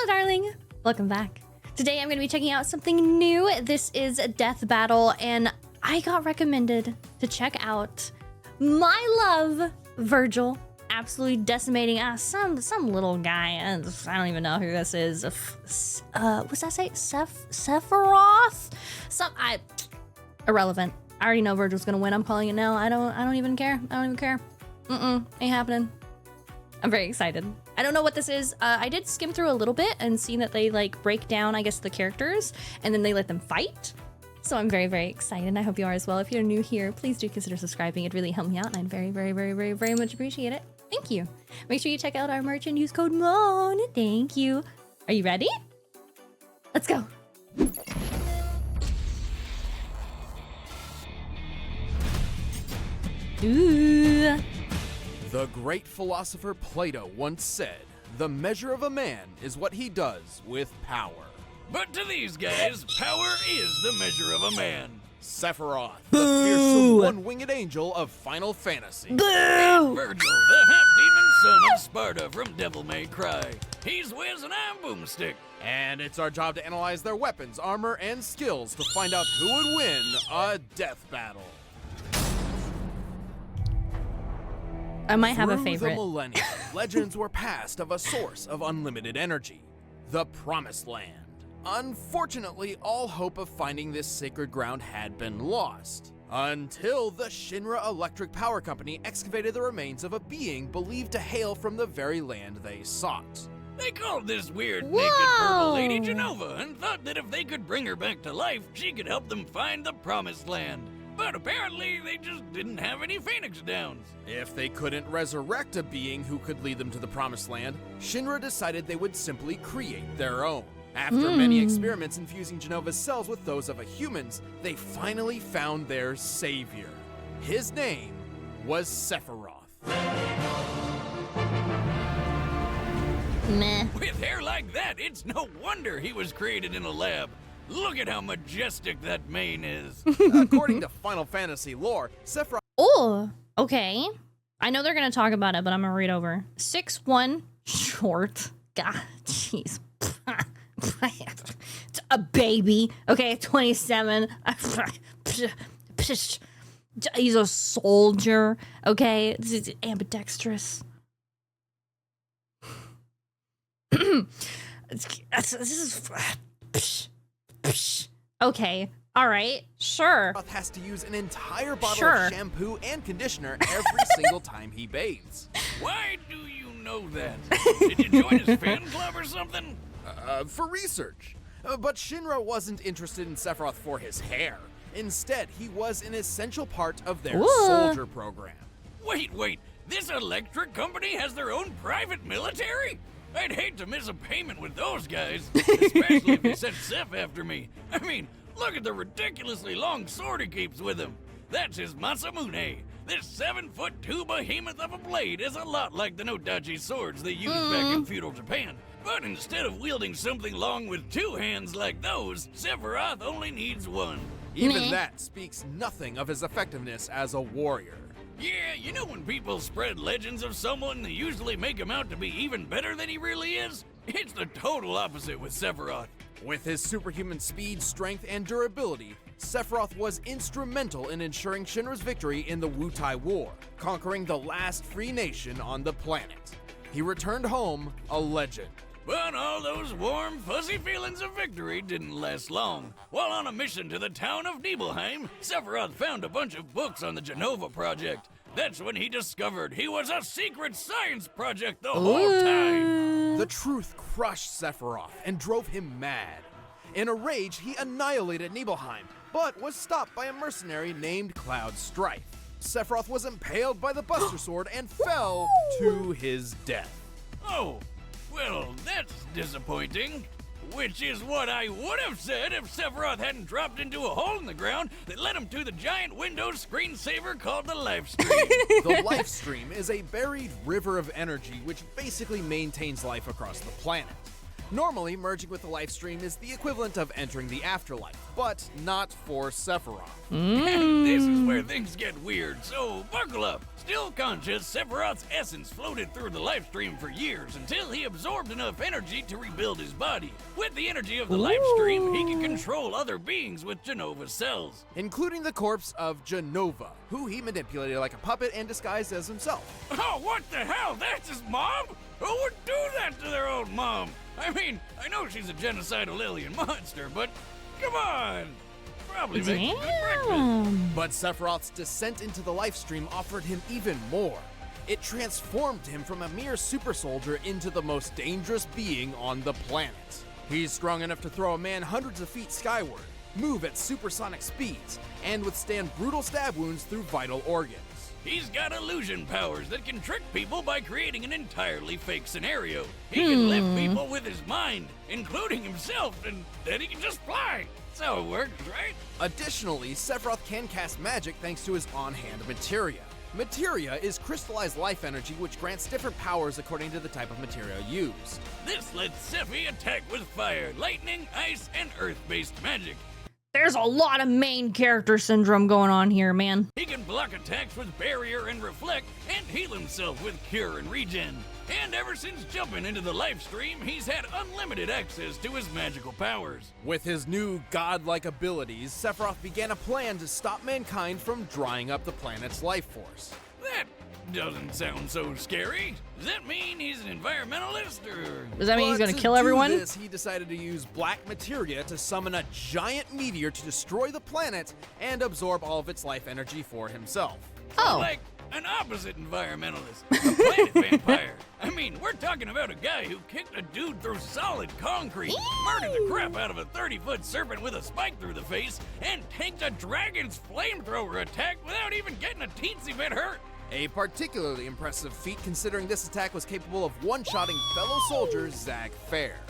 Hello, darling. Welcome back. Today I'm going to be checking out something new. This is Death Battle, and I got recommended to check out my love, Vergil, absolutely decimating some little guy. I don't even know who this is. What's that say? Sephiroth? Irrelevant. I already know Vergil's gonna win. I'm calling it now. I don't even care. I don't even care. Ain't happening. I'm very excited. I don't know what this is. I did skim through a little bit and see that they like break down, I guess, the characters and then they let them fight. So I'm very, very excited. I hope you are as well. If you're new here, please do consider subscribing. It'd really help me out and I'd very, very, very, very, very much appreciate it. Thank you. Make sure you check out our merch and use code MON. Thank you. Are you ready? Let's go. Ooh. The great philosopher Plato once said, "The measure of a man is what he does with power." But to these guys, power is the measure of a man. Sephiroth, the fearsome one-winged angel of Final Fantasy. Boo! Vergil, the half-demon son of Sparta from Devil May Cry. He's Wiz and I'm Boomstick. And it's our job to analyze their weapons, armor, and skills to find out who would win a death battle. I might have a Through favorite. the millennia, legends were passed of a source of unlimited energy, the Promised Land. Unfortunately, all hope of finding this sacred ground had been lost, until the Shinra Electric Power Company excavated the remains of a being believed to hail from the very land they sought. They called this weird, Whoa. naked purple lady Genova and thought that if they could bring her back to life, she could help them find the Promised Land. But apparently, they just didn't have any Phoenix Downs. If they couldn't resurrect a being who could lead them to the Promised Land, Shinra decided they would simply create their own. After many experiments infusing Genova's cells with those of a human's, they finally found their savior. His name was Sephiroth. Meh. With hair like that, it's no wonder he was created in a lab. Look at how majestic that mane is. According to Final Fantasy lore, Sephiroth Oh, okay. I know they're gonna talk about it, but I'm gonna read over. 6'1", short. God, jeez. It's a baby. Okay, 27. He's a soldier. Okay, this is ambidextrous. This is. Okay. All right. Sure. has to use an entire bottle Sure. of shampoo and conditioner every single time he bathes. Why do you know that? Did you join his fan club or something? For research. But Shinra wasn't interested in Sephiroth for his hair. Instead, he was an essential part of their Ooh. soldier program. Wait. This electric company has their own private military? I'd hate to miss a payment with those guys, especially if they sent Seph after me. I mean, look at the ridiculously long sword he keeps with him. That's his Masamune. This 7'2" behemoth of a blade is a lot like the Nodachi swords they used back in feudal Japan. But instead of wielding something long with two hands like those, Sephiroth only needs one. Even Meh. that speaks nothing of his effectiveness as a warrior. Yeah, you know when people spread legends of someone, they usually make him out to be even better than he really is? It's the total opposite with Sephiroth. With his superhuman speed, strength, and durability, Sephiroth was instrumental in ensuring Shinra's victory in the Wutai War, conquering the last free nation on the planet. He returned home a legend. But all those warm, fuzzy feelings of victory didn't last long. While on a mission to the town of Nibelheim, Sephiroth found a bunch of books on the Genova project. That's when he discovered he was a secret science project the whole time. The truth crushed Sephiroth and drove him mad. In a rage, he annihilated Nibelheim, but was stopped by a mercenary named Cloud Strife. Sephiroth was impaled by the Buster Sword and fell to his death. Oh, well, that's disappointing. Which is what I would have said if Sephiroth hadn't dropped into a hole in the ground that led him to the giant Windows screensaver called the Life Stream. The life stream is a buried river of energy which basically maintains life across the planet. Normally, merging with the life stream is the equivalent of entering the afterlife, but not for Sephiroth. And this is where things get weird, so buckle up. Still conscious, Sephiroth's essence floated through the life stream for years until he absorbed enough energy to rebuild his body. With the energy of the life stream, he can control other beings with Genova's cells. Including the corpse of Genova, who he manipulated like a puppet and disguised as himself. Oh, what the hell? That's his mom? Who would do that to their own mom? I mean, I know she's a genocidal alien monster, but come on! Probably makes a good breakfast. But Sephiroth's descent into the life stream offered him even more. It transformed him from a mere super soldier into the most dangerous being on the planet. He's strong enough to throw a man hundreds of feet skyward, move at supersonic speeds, and withstand brutal stab wounds through vital organs. He's got illusion powers that can trick people by creating an entirely fake scenario. He can lift people with his mind, including himself, and then he can just fly. That's how it works, right? Additionally, Sephiroth can cast magic thanks to his on-hand materia. Materia is crystallized life energy which grants different powers according to the type of materia used. This lets Sephi attack with fire, lightning, ice, and earth-based magic. There's a lot of main character syndrome going on here, man. He can block attacks with barrier and reflect, and heal himself with cure and regen. And ever since jumping into the life stream, he's had unlimited access to his magical powers. With his new godlike abilities, Sephiroth began a plan to stop mankind from drying up the planet's life force. That doesn't sound so scary. Does that mean he's an environmentalist, or...? Does that mean he's But gonna to kill do everyone? This, he decided to use black materia to summon a giant meteor to destroy the planet and absorb all of its life energy for himself. Oh. Like an opposite environmentalist, a planet vampire. I mean, we're talking about a guy who kicked a dude through solid concrete, murdered the crap out of a 30-foot serpent with a spike through the face, and tanked a dragon's flamethrower attack without even getting a teensy bit hurt. A particularly impressive feat considering this attack was capable of one-shotting fellow soldier Zack Fair.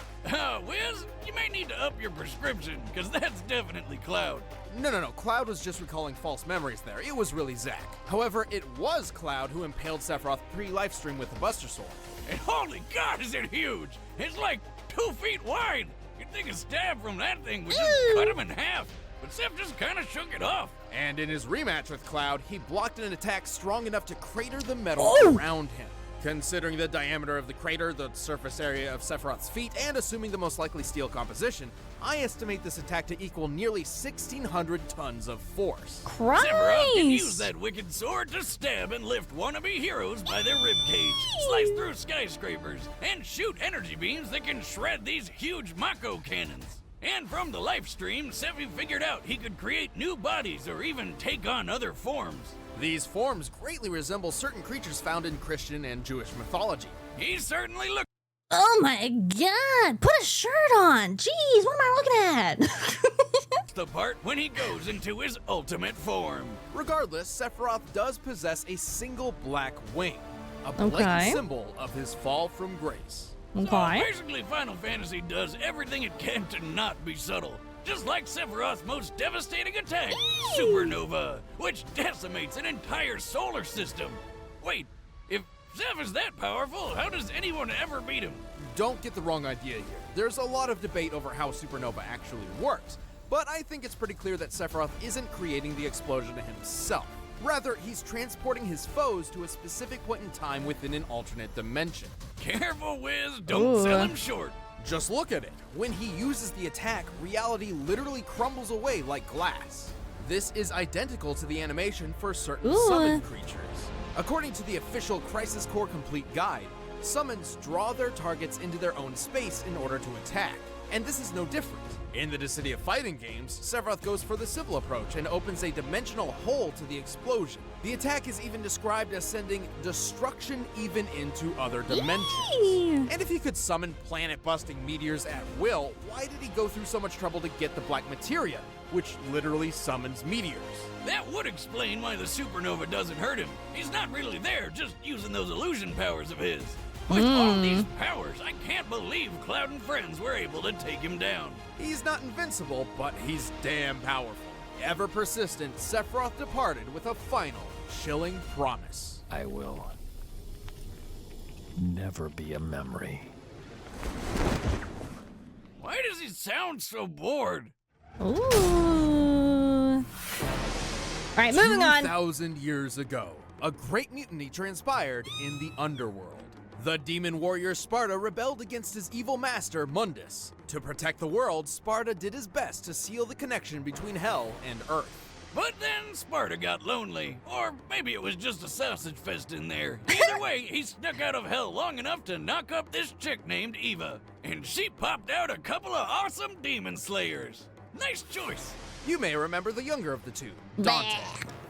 Wiz, you may need to up your prescription, because that's definitely Cloud. No, Cloud was just recalling false memories there. It was really Zack. However, it was Cloud who impaled Sephiroth pre-lifestream with the Buster Sword. And holy God, is it huge! It's like 2 feet wide! You'd think a stab from that thing would just cut him in half, but Seph just kind of shook it off. And in his rematch with Cloud, he blocked an attack strong enough to crater the metal around him. Considering the diameter of the crater, the surface area of Sephiroth's feet, and assuming the most likely steel composition, I estimate this attack to equal nearly 1,600 tons of force. Sephiroth can use Christ! that wicked sword to stab and lift wannabe heroes by their ribcage, slice through skyscrapers, and shoot energy beams that can shred these huge Mako cannons. And from the life stream, Sephi figured out he could create new bodies or even take on other forms. These forms greatly resemble certain creatures found in Christian and Jewish mythology. He certainly looked Oh my god! Put a shirt on! Jeez, what am I looking at? the part when he goes into his ultimate form. Regardless, Sephiroth does possess a single black wing, a blatant Okay. symbol of his fall from grace. So Okay. basically, Final Fantasy does everything it can to not be subtle. Just like Sephiroth's most devastating attack, Supernova, which decimates an entire solar system. Wait, if Zeph is that powerful, how does anyone ever beat him? Don't get the wrong idea here. There's a lot of debate over how Supernova actually works, but I think it's pretty clear that Sephiroth isn't creating the explosion himself. Rather, he's transporting his foes to a specific point in time within an alternate dimension. Careful, Wiz, don't sell him short. Just look at it. When he uses the attack, reality literally crumbles away like glass. This is identical to the animation for certain summoned creatures. According to the official Crisis Core Complete Guide, summons draw their targets into their own space in order to attack. And this is no different. In the Dissidia fighting games, Sephiroth goes for the civil approach and opens a dimensional hole to the explosion. The attack is even described as sending destruction even into other dimensions. And if he could summon planet-busting meteors at will, why did he go through so much trouble to get the black materia, which literally summons meteors? That would explain why the supernova doesn't hurt him. He's not really there, just using those illusion powers of his. With all these powers, I can't believe Cloud and friends were able to take him down. He's not invincible, but he's damn powerful. Ever persistent, Sephiroth departed with a final, chilling promise. I will never be a memory. Why does he sound so bored? Ooh. All right, moving on. 2,000 years ago, a great mutiny transpired in the underworld. The demon warrior Sparta rebelled against his evil master, Mundus. To protect the world, Sparta did his best to seal the connection between hell and earth. But then Sparta got lonely, or maybe it was just a sausage fest in there. Either way, he snuck out of hell long enough to knock up this chick named Eva, and she popped out a couple of awesome demon slayers. Nice choice. You may remember the younger of the two, Dante.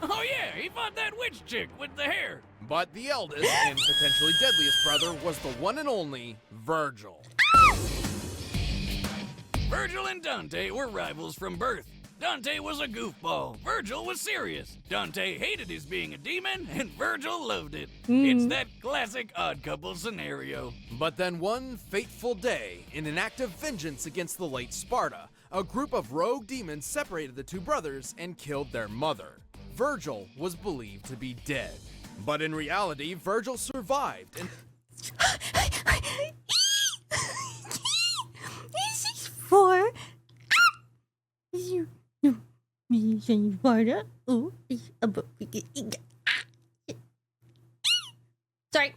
Oh yeah, he fought that witch chick with the hair. But the eldest and potentially deadliest brother was the one and only Vergil. Vergil and Dante were rivals from birth. Dante was a goofball. Vergil was serious. Dante hated his being a demon, and Vergil loved it. It's that classic odd couple scenario. But then one fateful day, in an act of vengeance against the late Sparta, a group of rogue demons separated the two brothers and killed their mother. Vergil was believed to be dead. But in reality, Vergil survived and This is for you. Sorry.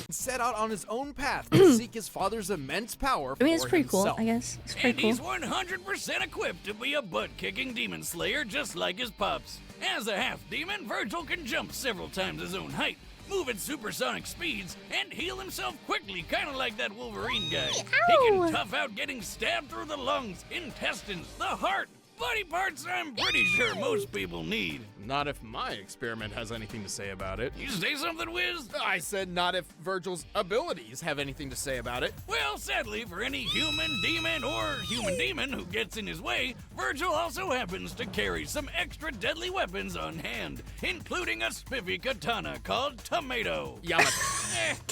set out on his own path to seek his father's immense power for I mean, it's pretty himself. cool, I guess. It's And pretty he's cool. 100% equipped to be a butt-kicking demon slayer just like his pops. As a half-demon, Vergil can jump several times his own height, move at supersonic speeds, and heal himself quickly, kind of like that Wolverine guy. He Ow. can tough out getting stabbed through the lungs, intestines, the heart, body parts I'm pretty sure most people need. Not if my experiment has anything to say about it. You say something, Wiz? I said not if Vergil's abilities have anything to say about it. Well, sadly, for any human demon who gets in his way, Vergil also happens to carry some extra deadly weapons on hand, including a spiffy katana called Tomato. Yamato.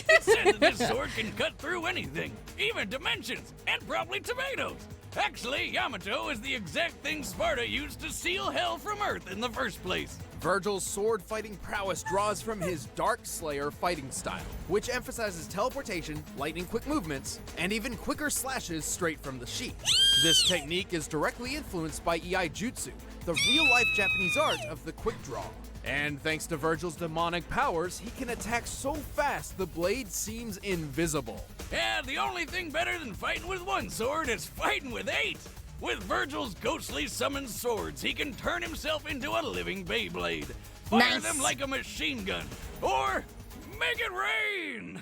It's said that this sword can cut through anything, even dimensions, and probably tomatoes. Actually, Yamato is the exact thing Sparta used to seal hell from Earth in the first place. Vergil's sword-fighting prowess draws from his Dark Slayer fighting style, which emphasizes teleportation, lightning-quick movements, and even quicker slashes straight from the sheath. This technique is directly influenced by Iai Jutsu, the real-life Japanese art of the quick draw. And thanks to Vergil's demonic powers, he can attack so fast the blade seems invisible. Yeah, the only thing better than fighting with one sword is fighting with 8. With Vergil's ghostly summoned swords, he can turn himself into a living Beyblade, fire Nice. them like a machine gun, or make it rain.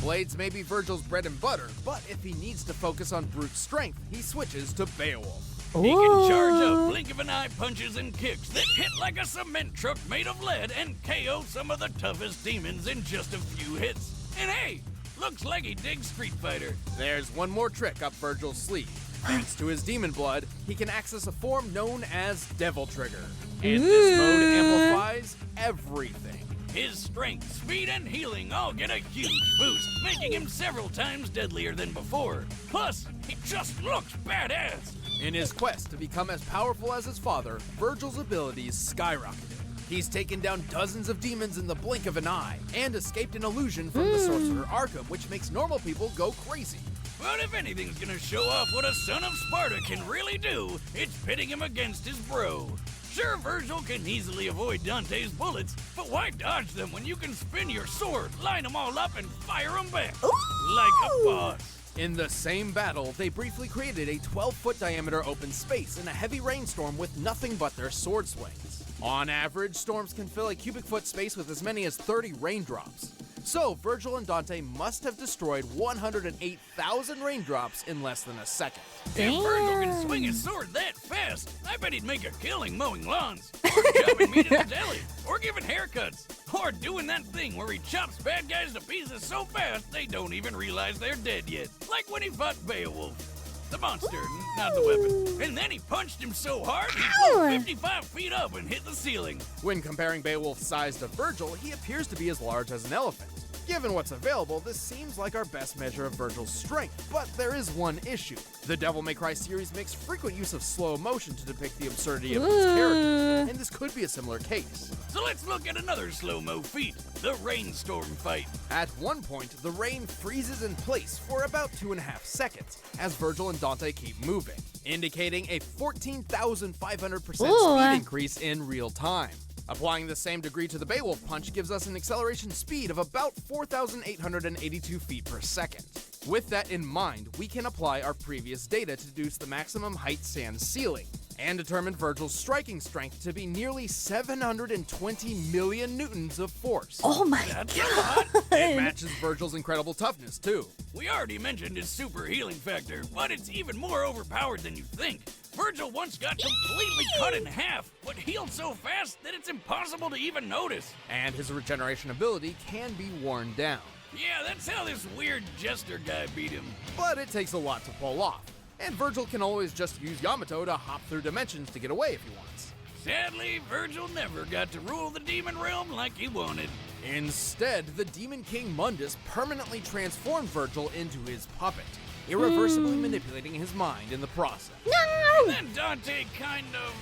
Blades may be Vergil's bread and butter, but if he needs to focus on brute strength, he switches to Beowulf. He can charge up blink of an eye punches and kicks that hit like a cement truck made of lead and KO some of the toughest demons in just a few hits. And hey, looks like he digs Street Fighter. There's one more trick up Vergil's sleeve. Thanks to his demon blood, he can access a form known as Devil Trigger. And this mode amplifies everything. His strength, speed, and healing all get a huge boost, making him several times deadlier than before. Plus, he just looks badass. In his quest to become as powerful as his father, Vergil's abilities skyrocketed. He's taken down dozens of demons in the blink of an eye, and escaped an illusion from the sorcerer Arkham, which makes normal people go crazy. But if anything's gonna show off what a son of Sparta can really do, it's pitting him against his bro. Sure, Vergil can easily avoid Dante's bullets, but why dodge them when you can spin your sword, line them all up, and fire them back? Like a boss. In the same battle, they briefly created a 12-foot diameter open space in a heavy rainstorm with nothing but their sword swings. On average, storms can fill a cubic foot space with as many as 30 raindrops. So, Vergil and Dante must have destroyed 108,000 raindrops in less than a second. If Vergil can swing his sword that fast, I bet he'd make a killing mowing lawns, or chopping meat in the deli, or giving haircuts, or doing that thing where he chops bad guys to pieces so fast they don't even realize they're dead yet. Like when he fought Beowulf. The monster, not the weapon. And then he punched him so hard, he flew 55 feet up and hit the ceiling. When comparing Beowulf's size to Vergil, he appears to be as large as an elephant. Given what's available, this seems like our best measure of Vergil's strength, but there is one issue. The Devil May Cry series makes frequent use of slow motion to depict the absurdity of its characters, and this could be a similar case. So let's look at another slow-mo feat, the rainstorm fight. At one point, the rain freezes in place for about 2.5 seconds, as Vergil and Dante keep moving, indicating a 14,500% speed increase in real time. Applying the same degree to the Beowulf punch gives us an acceleration speed of about 4,882 feet per second. With that in mind, we can apply our previous data to deduce the maximum height sans ceiling, and determine Vergil's striking strength to be nearly 720 million newtons of force. Oh my That's god. a lot. It matches Vergil's incredible toughness, too. We already mentioned his super healing factor, but it's even more overpowered than you think. Vergil once got completely cut in half, but healed so fast that it's impossible to even notice. And his regeneration ability can be worn down. Yeah, that's how this weird jester guy beat him. But it takes a lot to pull off, and Vergil can always just use Yamato to hop through dimensions to get away if he wants. Sadly, Vergil never got to rule the demon realm like he wanted. Instead, the Demon King Mundus permanently transformed Vergil into his puppet, irreversibly manipulating his mind in the process. And then Dante kind of,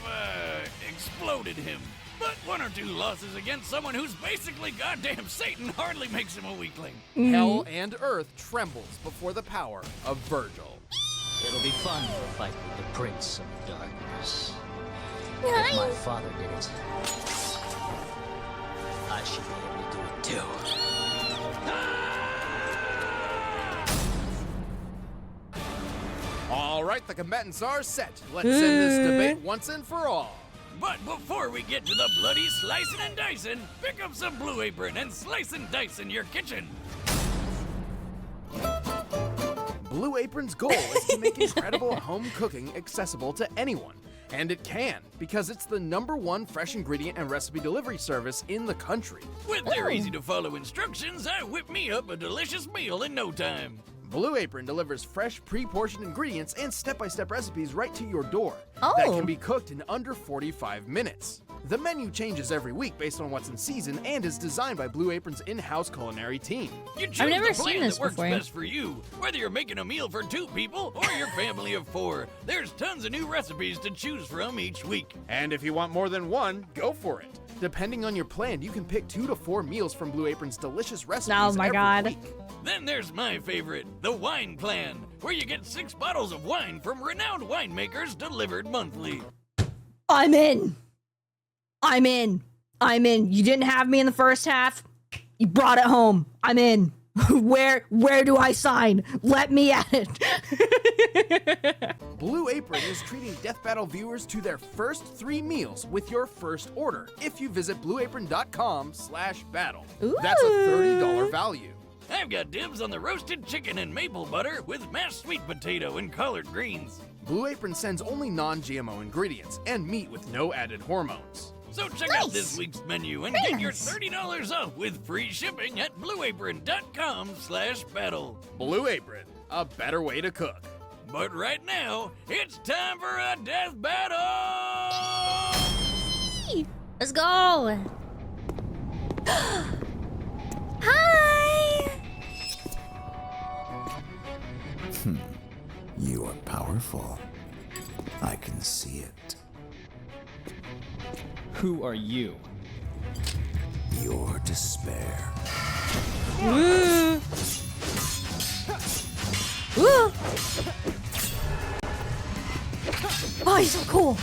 exploded him. But 1 or 2 losses against someone who's basically goddamn Satan hardly makes him a weakling. Hell and Earth trembles before the power of Vergil. It'll be fun to fight with the Prince of Darkness. If my father did it, I should be able to do it too. All right, the combatants are set. Let's end this debate once and for all. But before we get to the bloody slicing and dicing, pick up some Blue Apron and slice and dice in your kitchen. Blue Apron's goal is to make incredible home cooking accessible to anyone. And it can, because it's the #1 fresh ingredient and recipe delivery service in the country. With their easy-to-follow instructions, I whip me up a delicious meal in no time. Blue Apron delivers fresh, pre-portioned ingredients and step-by-step recipes right to your door Oh. that can be cooked in under 45 minutes. The menu changes every week based on what's in season and is designed by Blue Apron's in-house culinary team. You choose I've never the seen plan this that works before. best for you, whether you're making a meal for 2 people or your family of 4. There's tons of new recipes to choose from each week. And if you want more than one, go for it. Depending on your plan, you can pick 2 to 4 meals from Blue Apron's delicious recipes Oh my every God. week. Then there's my favorite, the wine plan, where you get 6 bottles of wine from renowned winemakers delivered monthly. I'm in. I'm in. I'm in. You didn't have me in the first half. You brought it home. I'm in. Where do I sign? Let me at it. Blue Apron is treating Death Battle viewers to their first 3 meals with your first order if you visit blueapron.com/battle. That's a $30 value. I've got dibs on the roasted chicken and maple butter with mashed sweet potato and collard greens. Blue Apron sends only non-GMO ingredients and meat with no added hormones. So check out this week's menu and get your $30 off with free shipping at blueapron.com/battle. Blue Apron, a better way to cook. But right now, it's time for a death battle! Let's go. Hi. You are powerful. I can see it. Who are you? Your despair. Ooh. Ooh. Oh, he's so cool.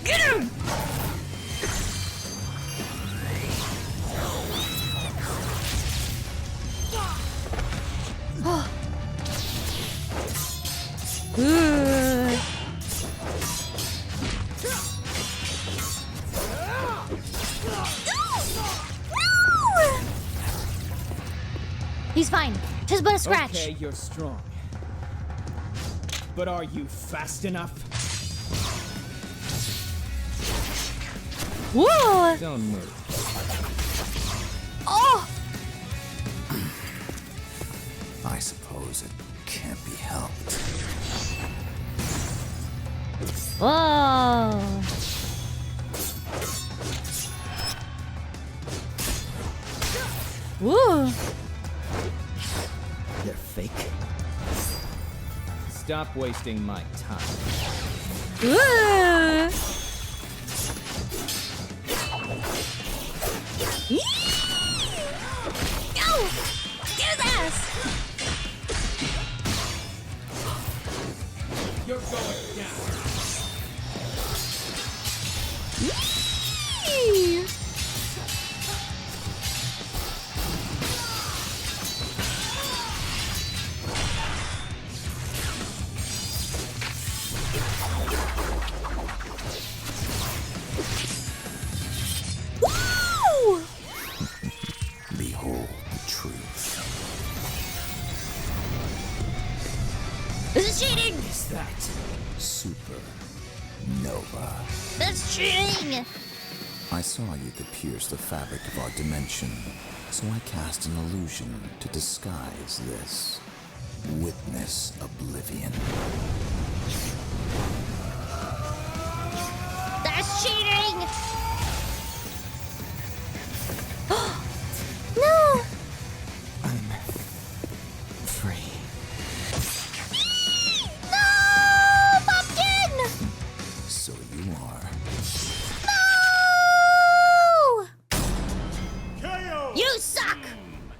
Get him! Ooh. He's fine. Just but a scratch. Okay, you're strong. But are you fast enough? Whoa! Don't move. Oh! I suppose it can't be helped. Whoa. Woo. They're fake. Stop wasting my time. Woo. Go! Get his ass! You're going down. Yee! Woo! Behold the truth. This is cheating! Is that? Supernova. That's cheating! I saw you could pierce the fabric of our dimension, so I cast an illusion to disguise this. Witness oblivion. That's cheating! No! I'm free. No! Pumpkin! So you are. No! You suck!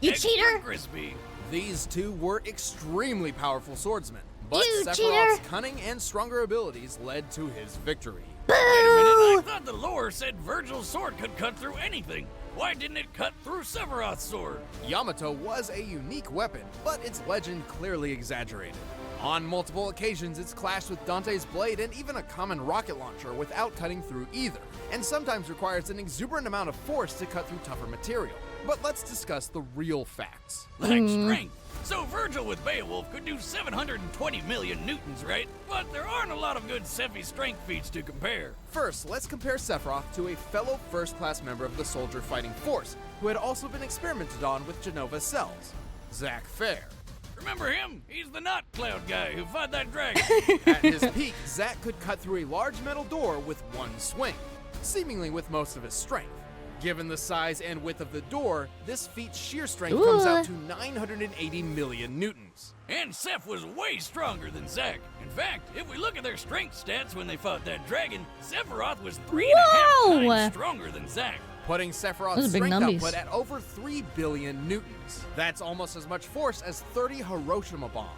You Extra cheater! crispy. These two were extremely powerful swordsmen, but You Sephiroth's cheater! cunning and stronger abilities led to his victory. Wait a minute, I thought the lore said Vergil's sword could cut through anything. Why didn't it cut through Sephiroth's sword? Yamato was a unique weapon, but its legend clearly exaggerated. On multiple occasions, it's clashed with Dante's blade and even a common rocket launcher without cutting through either, and sometimes requires an exuberant amount of force to cut through tougher material. But let's discuss the real facts. Like strength. So Vergil with Beowulf could do 720 million newtons, right? But there aren't a lot of good Sephi strength feats to compare. First, let's compare Sephiroth to a fellow first-class member of the soldier fighting force, who had also been experimented on with Genova cells, Zack Fair. Remember him? He's the not cloud guy who fought that dragon. At his peak, Zack could cut through a large metal door with one swing, seemingly with most of his strength. Given the size and width of the door, this feat's sheer strength comes out to 980 million newtons. And Seph was way stronger than Zack. In fact, if we look at their strength stats when they fought that dragon, Sephiroth was 3.5 Whoa! times stronger than Zack. Putting Those Sephiroth's are big strength numbies. output at over 3 billion newtons. That's almost as much force as 30 Hiroshima bombs.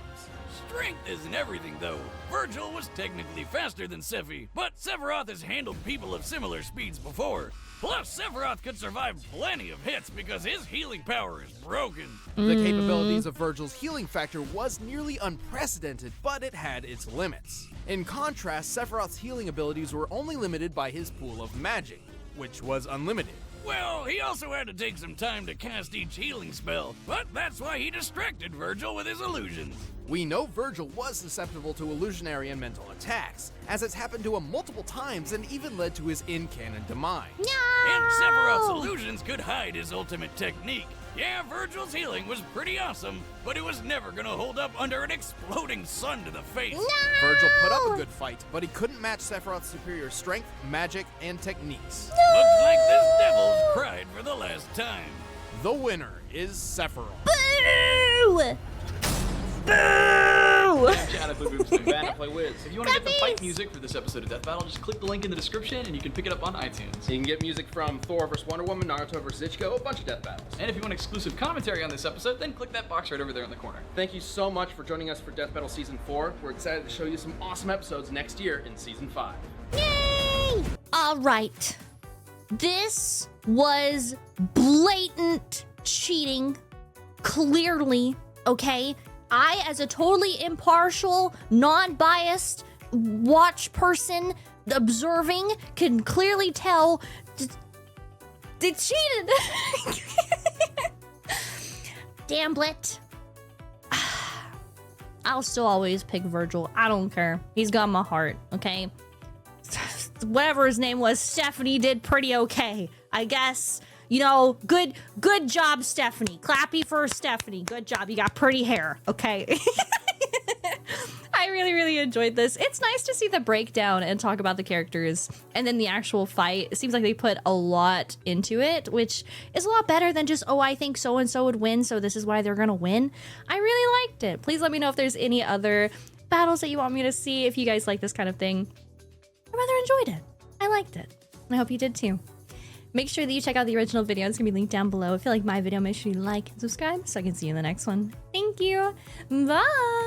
Strength isn't everything, though. Vergil was technically faster than Sephi, but Sephiroth has handled people of similar speeds before. Plus, Sephiroth could survive plenty of hits because his healing power is broken. The capabilities of Vergil's healing factor was nearly unprecedented, but it had its limits. In contrast, Sephiroth's healing abilities were only limited by his pool of magic, which was unlimited. Well, he also had to take some time to cast each healing spell, but that's why he distracted Vergil with his illusions. We know Vergil was susceptible to illusionary and mental attacks, as it's happened to him multiple times and even led to his in-canon demise. And Sephiroth's illusions could hide his ultimate technique. Yeah, Vergil's healing was pretty awesome, but it was never gonna hold up under an exploding sun to the face. Vergil put up a good fight, but he couldn't match Sephiroth's superior strength, magic, and techniques. Looks like this devil's cried for the last time. The winner is Sephiroth. Boo! Boo! Chat, I play Boobs and Van, I play Wiz. If you want to get the fight music for this episode of Death Battle, just click the link in the description and you can pick it up on iTunes. You can get music from Thor vs. Wonder Woman, Naruto vs. Ichigo, a bunch of death battles. And if you want exclusive commentary on this episode, then click that box right over there in the corner. Thank you so much for joining us for Death Battle Season 4. We're excited to show you some awesome episodes next year in Season 5. Yay! All right. This was blatant cheating. Clearly, okay? I, as a totally impartial, non-biased watch person observing, can clearly tell they cheated. Damn Blit. I'll still always pick Vergil. I don't care. He's got my heart, okay? Whatever his name was, Stephanie did pretty okay, I guess. You know, good job, Stephanie. Clappy for Stephanie. Good job. You got pretty hair, okay? I really, really enjoyed this. It's nice to see the breakdown and talk about the characters and then the actual fight. It seems like they put a lot into it, which is a lot better than just, oh, I think so-and-so would win, so this is why they're gonna win. I really liked it. Please let me know if there's any other battles that you want me to see, if you guys like this kind of thing. I rather enjoyed it. I liked it. I hope you did too. Make sure that you check out the original video. It's gonna be linked down below. If you like my video, make sure you like and subscribe so I can see you in the next one. Thank you. Bye.